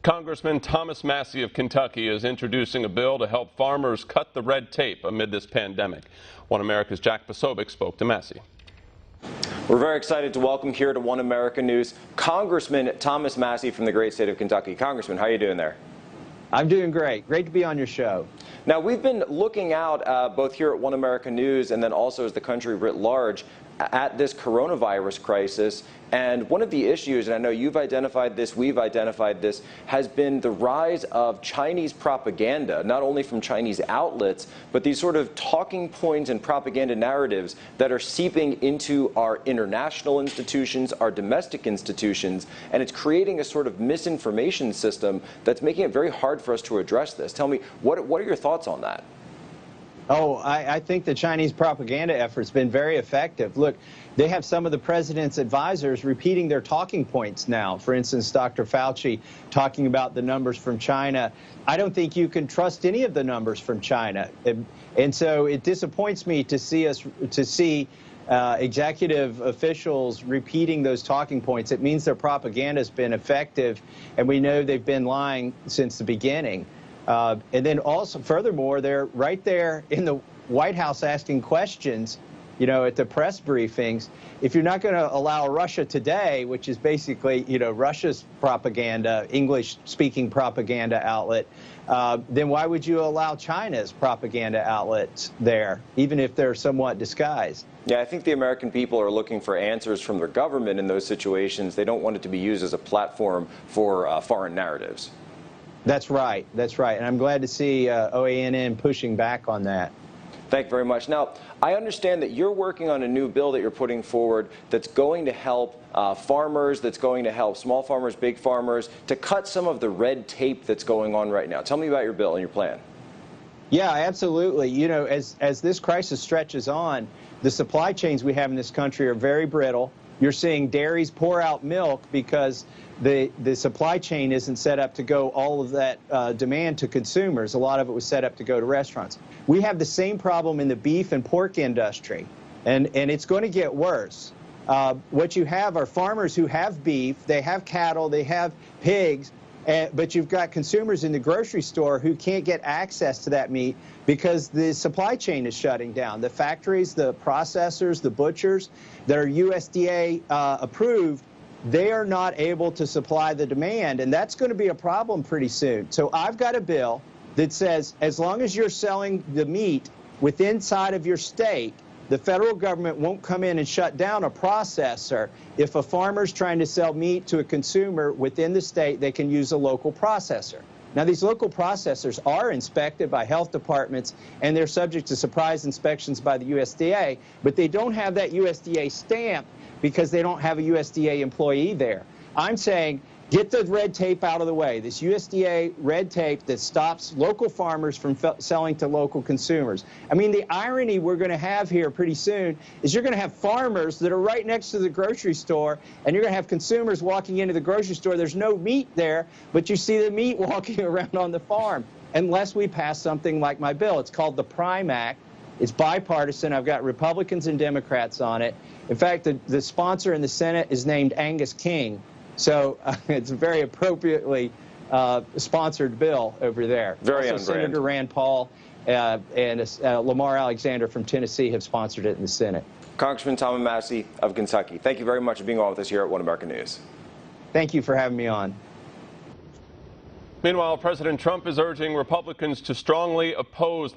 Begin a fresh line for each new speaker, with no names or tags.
Congressman Thomas Massie of Kentucky is introducing a bill to help farmers cut the red tape amid this pandemic. One America's Jack Posobiec spoke to Massie.
We're very excited to welcome here to One America News Congressman Thomas Massie from the great state of Kentucky. Congressman, how are you doing there?
I'm doing great. Great to be on your show.
Now, we've been looking out both here at One America News and then also as the country writ large at this coronavirus crisis. And one of the issues, and I know you've identified this, we've identified this, has been the rise of Chinese propaganda, not only from Chinese outlets, but these sort of talking points and propaganda narratives that are seeping into our international institutions, our domestic institutions, and it's creating a sort of misinformation system that's making it very hard for us to address this. Tell me, what are your thoughts on that?
Oh, I think the Chinese propaganda effort's been very effective. Look, they have some of the president's advisors repeating their talking points now. For instance, Dr. Fauci talking about the numbers from China. I don't think you can trust any of the numbers from China. And so it disappoints me to see executive officials repeating those talking points. It means their propaganda has been effective, and we know they've been lying since the beginning. And then also, furthermore, they're right there in the White House asking questions, you know, at the press briefings. If you're not going to allow Russia Today, which is basically, you know, Russia's propaganda, English-speaking propaganda outlet, then why would you allow China's propaganda outlets there, even if they're somewhat disguised?
Yeah, I think the American people are looking for answers from their government in those situations. They don't want it to be used as a platform for foreign narratives.
That's right. That's right. And I'm glad to see OANN pushing back on that.
Thank you very much. Now, I understand that you're working on a new bill that you're putting forward that's going to help farmers, that's going to help small farmers, big farmers, to cut some of the red tape that's going on right now. Tell me about your bill and your plan.
Yeah, absolutely. You know, as this crisis stretches on, the supply chains we have in this country are very brittle. You're seeing dairies pour out milk because the supply chain isn't set up to go all of that demand to consumers. A lot of it was set up to go to restaurants. We have the same problem in the beef and pork industry, and it's going to get worse. What you have are farmers who have beef, they have cattle, they have pigs, but you've got consumers in the grocery store who can't get access to that meat because the supply chain is shutting down. The factories, the processors, the butchers that are USDA approved, they are not able to supply the demand, and that's going to be a problem pretty soon. So I've got a bill that says as long as you're selling the meat within inside of your state, the federal government won't come in and shut down a processor. If a farmer's trying to sell meat to a consumer within the state, they can use a local processor. Now, these local processors are inspected by health departments, and they're subject to surprise inspections by the USDA, but they don't have that USDA stamp because they don't have a USDA employee there. I'm saying get the red tape out of the way, this USDA red tape that stops local farmers from selling to local consumers. I mean, the irony we're going to have here pretty soon is you're going to have farmers that are right next to the grocery store, and you're going to have consumers walking into the grocery store. There's no meat there, but you see the meat walking around on the farm, unless we pass something like my bill. It's called the PRIME Act. It's bipartisan. I've got Republicans and Democrats on it. In fact, the sponsor in the Senate is named Angus King. So it's a very appropriately sponsored bill over there.
Very
also, Senator Rand Paul and Lamar Alexander from Tennessee have sponsored it in the Senate.
Congressman Thomas Massie of Kentucky, thank you very much for being on with us here at One America News.
Thank you for having me on.
Meanwhile, President Trump is urging Republicans to strongly oppose